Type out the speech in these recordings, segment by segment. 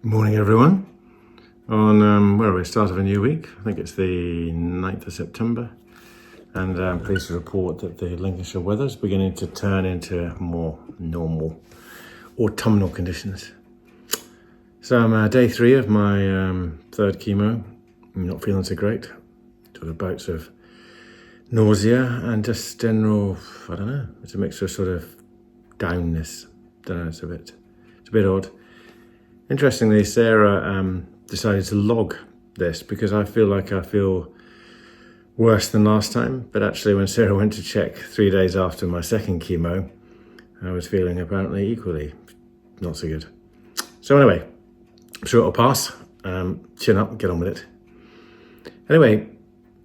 Morning everyone, on where are we, start of a new week. I think it's the 9th of September, and I'm pleased to report that the Lincolnshire weather is beginning to turn into more normal autumnal conditions. So I'm day 3 of my third chemo. I'm not feeling so great, sort of bouts of nausea and just general, I don't know, it's a mixture of sort of downness. Don't know, it's a bit odd. Interestingly, Sarah decided to log this because I feel worse than last time. But actually, when Sarah went to check 3 days after my second chemo, I was feeling apparently equally not so good. So anyway, I'm sure it'll pass. Chin up, get on with it. Anyway,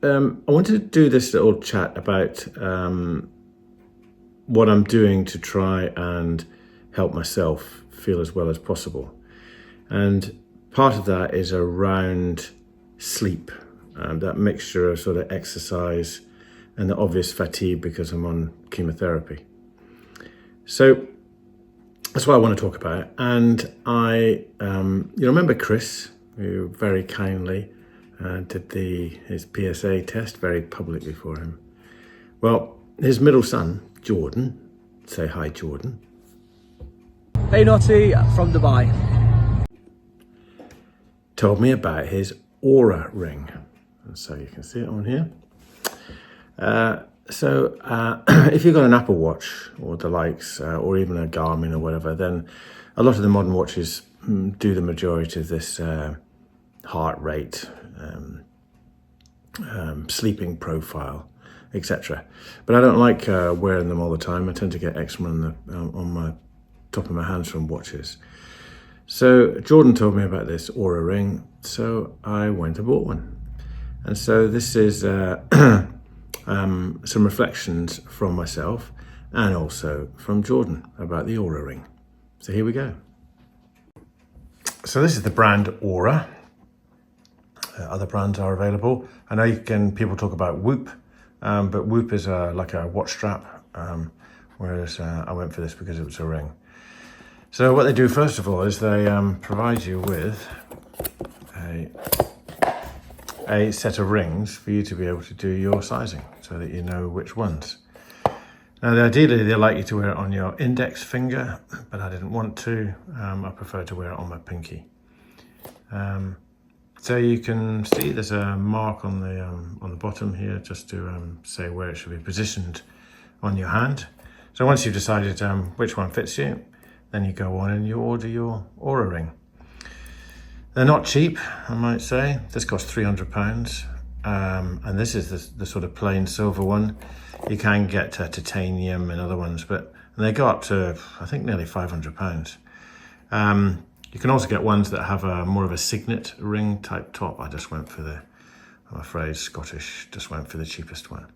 I wanted to do this little chat about what I'm doing to try and help myself feel as well as possible. And part of that is around sleep, that mixture of sort of exercise and the obvious fatigue because I'm on chemotherapy. So that's what I want to talk about. And you remember Chris, who very kindly did his PSA test very publicly for him. Well, his middle son, Jordan, say hi, Jordan. Hey Notty, from Dubai. Told me about his Oura ring. And so you can see it on here. If you've got an Apple Watch or the likes, or even a Garmin or whatever, then a lot of the modern watches do the majority of this heart rate, sleeping profile, etc. But I don't like wearing them all the time. I tend to get eczema on my top of my hands from watches. So Jordan told me about this Oura ring, so I went and bought one. And so this is some reflections from myself and also from Jordan about the Oura ring. So here we go. So this is the brand Oura. Other brands are available. I know people talk about Whoop, but Whoop is like a watch strap, whereas I went for this because it was a ring. So what they do first of all is they provide you with a set of rings for you to be able to do your sizing so that you know which ones. Now ideally they like you to wear it on your index finger, but I didn't want to. I prefer to wear it on my pinky. So you can see there's a mark on the bottom here just to say where it should be positioned on your hand. So once you've decided which one fits you, then you go on and you order your Oura ring. They're not cheap, I might say. This costs £300, and this is the sort of plain silver one. You can get titanium and other ones, but they go up to, I think, nearly £500. You can also get ones that have more of a signet ring type top. I just went for I'm afraid Scottish, just went for the cheapest one.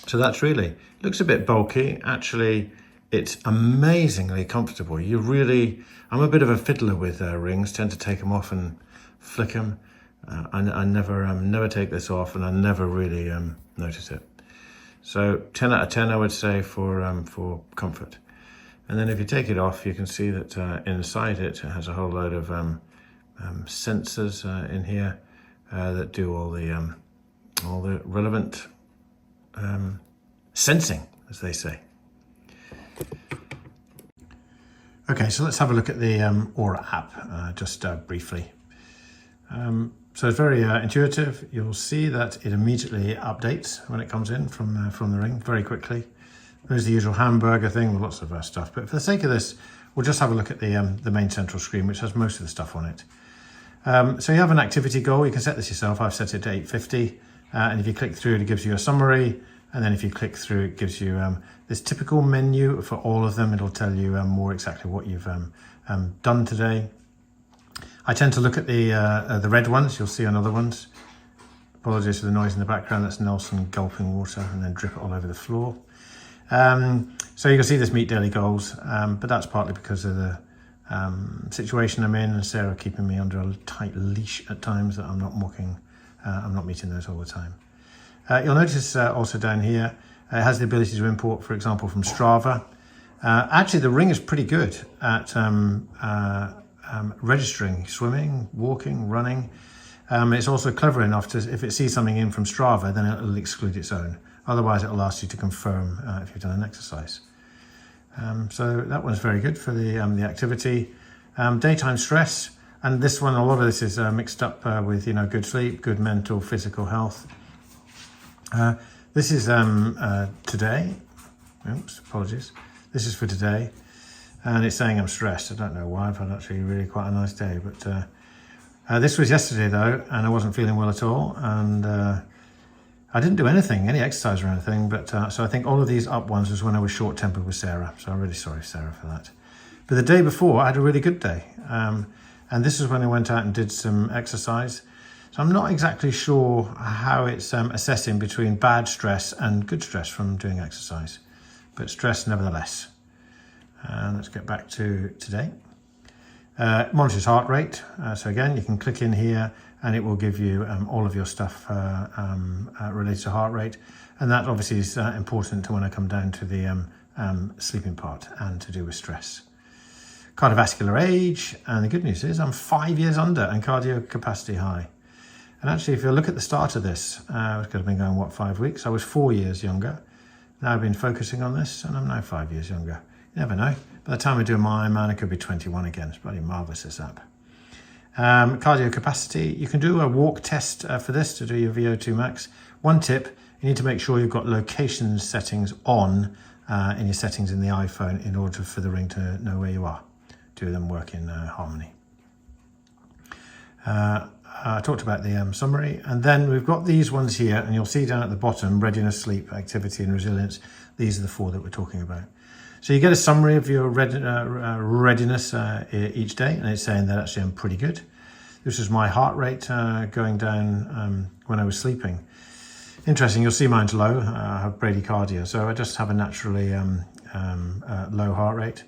So that's really, looks a bit bulky. Actually, it's amazingly comfortable. I'm a bit of a fiddler with rings, tend to take them off and flick them. I never take this off, and I never really notice it. So 10 out of 10, I would say, for comfort. And then if you take it off, you can see that inside it has a whole load of sensors in here that do all the relevant sensing, as they say. Okay, so let's have a look at the Oura app just briefly. So it's very intuitive. You'll see that it immediately updates when it comes in from the ring very quickly. There's the usual hamburger thing with lots of stuff. But for the sake of this, we'll just have a look at the main central screen, which has most of the stuff on it. So you have an activity goal. You can set this yourself. I've set it to 850. And if you click through, it gives you a summary. And then if you click through, it gives you this typical menu for all of them. It'll tell you more exactly what you've done today. I tend to look at the red ones. You'll see on other ones. Apologies for the noise in the background. That's Nelson gulping water and then drip it all over the floor. So you can see this meet daily goals, but that's partly because of the situation I'm in, and Sarah keeping me under a tight leash at times that I'm not meeting those all the time. You'll notice also down here, it has the ability to import, for example, from Strava. Actually, the ring is pretty good at registering swimming, walking, running. It's also clever enough to, if it sees something in from Strava, then it'll exclude its own. Otherwise, it'll ask you to confirm if you've done an exercise. So that one's very good for the activity. Daytime stress, and this one, a lot of this is mixed up with good sleep, good mental, physical health. This is today. Oops, apologies. This is for today, and it's saying I'm stressed. I don't know why. I've had actually really quite a nice day, but this was yesterday though, and I wasn't feeling well at all, and I didn't do anything, any exercise or anything. But so I think all of these up ones was when I was short-tempered with Sarah. So I'm really sorry, Sarah, for that. But the day before, I had a really good day, and this is when I went out and did some exercise. So I'm not exactly sure how it's assessing between bad stress and good stress from doing exercise, but stress nevertheless. Let's get back to today. Monitors heart rate. So again, you can click in here and it will give you all of your stuff related to heart rate. And that obviously is important to when I come down to the sleeping part and to do with stress. Cardiovascular age, and the good news is I'm 5 years under and cardio capacity high. And actually, if you look at the start of this, I could have been going, 5 weeks? I was 4 years younger. Now I've been focusing on this and I'm now 5 years younger. You never know. By the time I do my Ironman, I could be 21 again. It's bloody marvellous, this app. Cardio capacity, you can do a walk test for this to do your VO2 max. One tip, you need to make sure you've got location settings on in your settings in the iPhone in order for the ring to know where you are. Do them work in harmony. I talked about the summary, and then we've got these ones here, and you'll see down at the bottom, readiness, sleep, activity and resilience. These are the 4 that we're talking about. So you get a summary of your readiness each day, and it's saying that actually I'm pretty good. This is my heart rate going down when I was sleeping. Interesting, you'll see mine's low. I have bradycardia, so I just have a naturally low heart rate.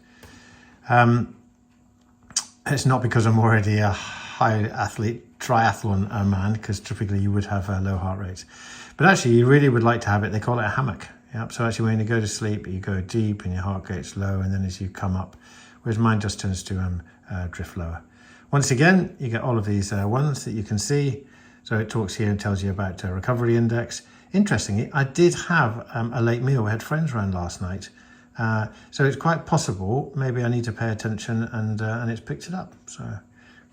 It's not because I'm already a high athlete, triathlon man, because typically you would have a low heart rate. But actually, you really would like to have it. They call it a hammock. Yep. So actually, when you go to sleep, you go deep and your heart rate's low, and then as you come up, whereas mine just tends to drift lower. Once again, you get all of these ones that you can see. So it talks here and tells you about recovery index. Interestingly, I did have a late meal. We had friends around last night. So it's quite possible, maybe I need to pay attention and it's picked it up. So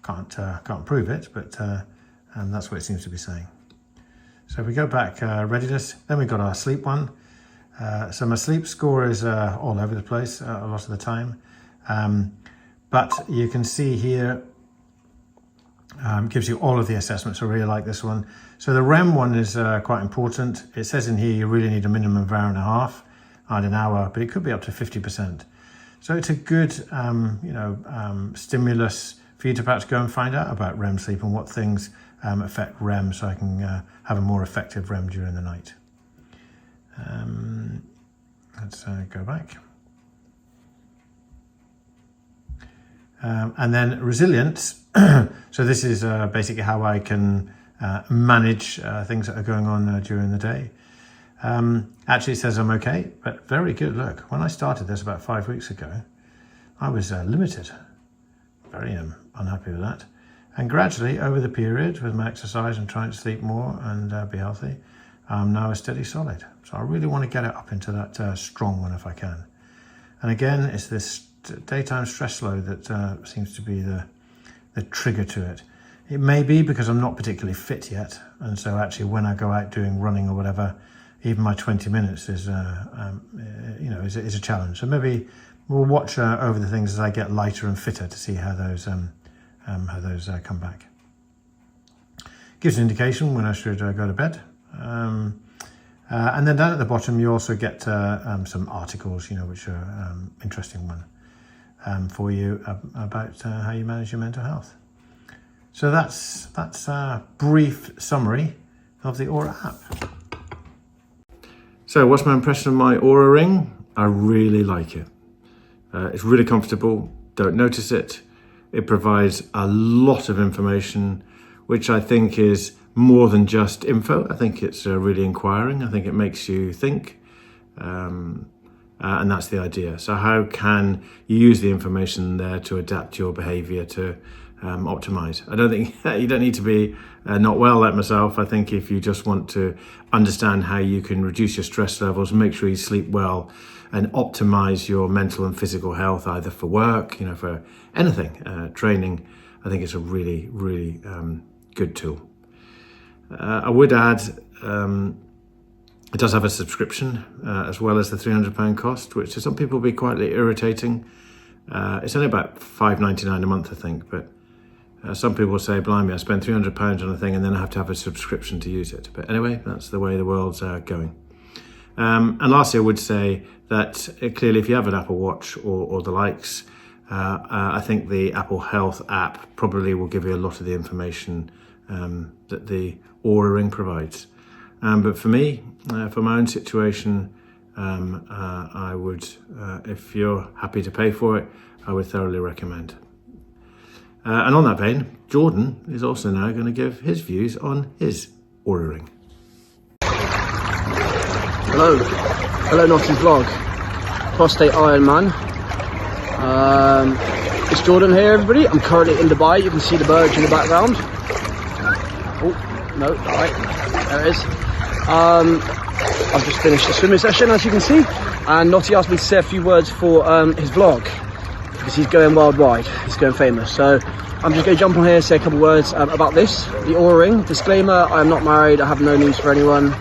can't prove it, but that's what it seems to be saying. So if we go back, readiness, then we've got our sleep one. So my sleep score is all over the place a lot of the time. But you can see here, gives you all of the assessments. I really like this one. So the REM one is quite important. It says in here you really need a minimum of an hour and an hour, but it could be up to 50%. So it's a good stimulus for you to perhaps go and find out about REM sleep and what things affect REM, so I can have a more effective REM during the night. Let's go back. And then resilience. So this is basically how I can manage things that are going on during the day. Actually, it says I'm okay, but very good. Look, when I started this about 5 weeks ago, I was limited. Very unhappy with that. And gradually, over the period, with my exercise and trying to sleep more and be healthy, I'm now a steady solid. So I really want to get it up into that strong one if I can. And again, it's this daytime stress load that seems to be the trigger to it. It may be because I'm not particularly fit yet, and so actually when I go out doing running or whatever, even my 20 minutes is is a challenge. So maybe we'll watch over the things as I get lighter and fitter to see how those come back. Gives an indication when I should go to bed. And then down at the bottom you also get some articles, which are interesting one for you about how you manage your mental health. So that's a brief summary of the Oura app. So what's my impression of my Oura ring? I really like it. It's really comfortable, don't notice it. It provides a lot of information, which I think is more than just info. I think it's really inquiring. I think it makes you think. And that's the idea. So how can you use the information there to adapt your behavior to optimize? I don't think you don't need to be not well like myself. I think if you just want to understand how you can reduce your stress levels, make sure you sleep well, and optimize your mental and physical health, either for work, for anything, training, I think it's a really, really good tool. I would add, it does have a subscription as well as the £300 cost, which to some people will be quite irritating. It's only about £5.99 a month, I think, but some people say, blimey, I spend £300 on a thing and then I have to have a subscription to use it. But anyway, that's the way the world's going. And lastly, I would say that clearly if you have an Apple Watch or the likes, I think the Apple Health app probably will give you a lot of the information that the Oura Ring provides. But for me, for my own situation, I would, if you're happy to pay for it, I would thoroughly recommend. And on that vein, Jordan is also now going to give his views on his Oura Ring. Hello Naughty's vlog, Prostate Ironman. It's Jordan here, everybody. I'm currently in Dubai. You can see the birds in the background. Oh, no, right, there it is. I've just finished the swimming session, as you can see, and Naughty asked me to say a few words for his vlog, because he's going worldwide, he's going famous. So I'm just going to jump on here, say a couple words about this, the Oura Ring. Disclaimer, I am not married, I have no news for anyone.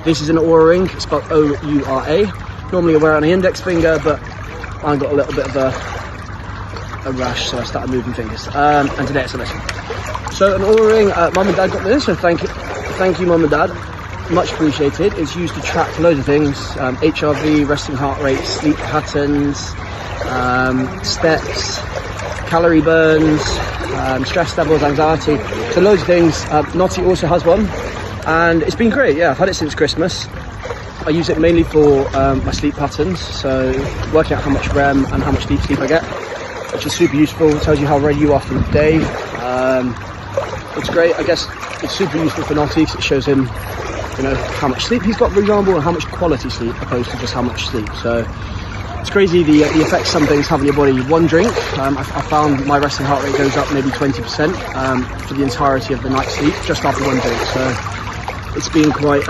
This is an Oura Ring, it's spelled O-U-R-A. Normally I wear it on the index finger, but I got a little bit of a rash, so I started moving fingers. And today it's a this. So an Oura Ring, Mum and Dad got me this, so thank you Mum and Dad, much appreciated. It's used to track loads of things, HRV, resting heart rate, sleep patterns, steps, calorie burns, stress levels, anxiety, so loads of things. Naughty also has one, and it's been great. Yeah, I've had it since Christmas. I use it mainly for my sleep patterns, so working out how much REM and how much deep sleep I get, which is super useful. It tells you how ready you are for the day. It's great. I guess it's super useful for Naughty because it shows him, how much sleep he's got, for example, and how much quality sleep opposed to just how much sleep. So it's crazy the effects some things have on your body. One drink, I found my resting heart rate goes up maybe 20% for the entirety of the night's sleep just after one drink. So it's been quite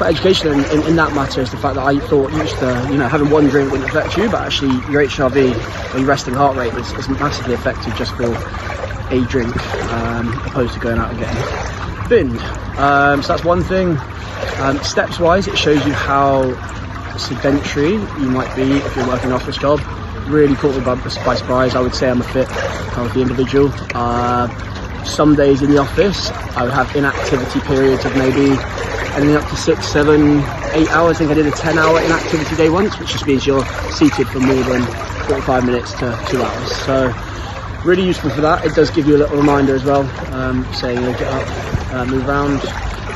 educational in that matter, is the fact that I thought used to, having one drink wouldn't affect you, but actually your HRV or your resting heart rate is massively affected just for a drink, opposed to going out and getting binned. So that's one thing. Steps wise, it shows you how sedentary you might be if you're working an office job. Really caught me by surprise. I would say I'm a fit, healthy individual. Some days in the office I would have inactivity periods of maybe anything up to 6, 7, 8 hours. I think I did a 10-hour inactivity day once, which just means you're seated for more than 45 minutes to 2 hours. So really useful for that. It does give you a little reminder as well, saying get up, move around.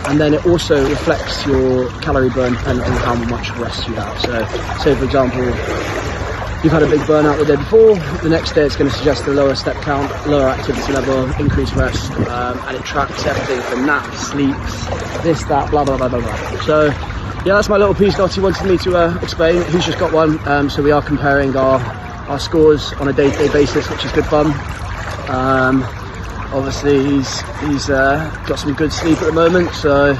And then it also reflects your calorie burn depending on how much rest you have. So say for example, you've had a big burnout the day before, the next day it's going to suggest a lower step count, lower activity level, increased rest, and it tracks everything from naps, sleeps, this, that, blah, blah, blah, blah, blah. So yeah, that's my little piece Naughty wanted me to explain. He's just got one, so we are comparing our scores on a day-to-day basis, which is good fun. Obviously he's got some good sleep at the moment, so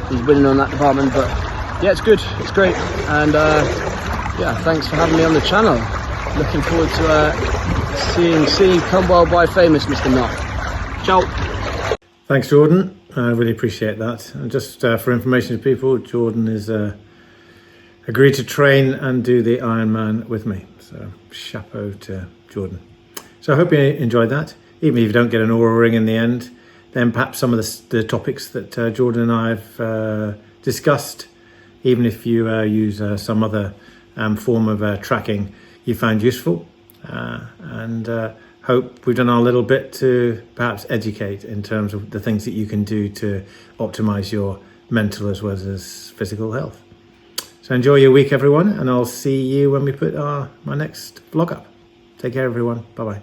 he's winning on that department, but yeah, it's good, it's great. And yeah, thanks for having me on the channel. Looking forward to seeing you become worldwide famous, Mr. Knott. Ciao. Thanks, Jordan. I really appreciate that. And just for information to people, Jordan is agreed to train and do the Ironman with me. So chapeau to Jordan. So I hope you enjoyed that. Even if you don't get an Oura Ring in the end, then perhaps some of the topics that Jordan and I have discussed, even if you use some other form of tracking you found useful, and hope we've done our little bit to perhaps educate in terms of the things that you can do to optimize your mental as well as physical health. So enjoy your week, everyone, and I'll see you when we put my next vlog up. Take care, everyone. Bye-bye.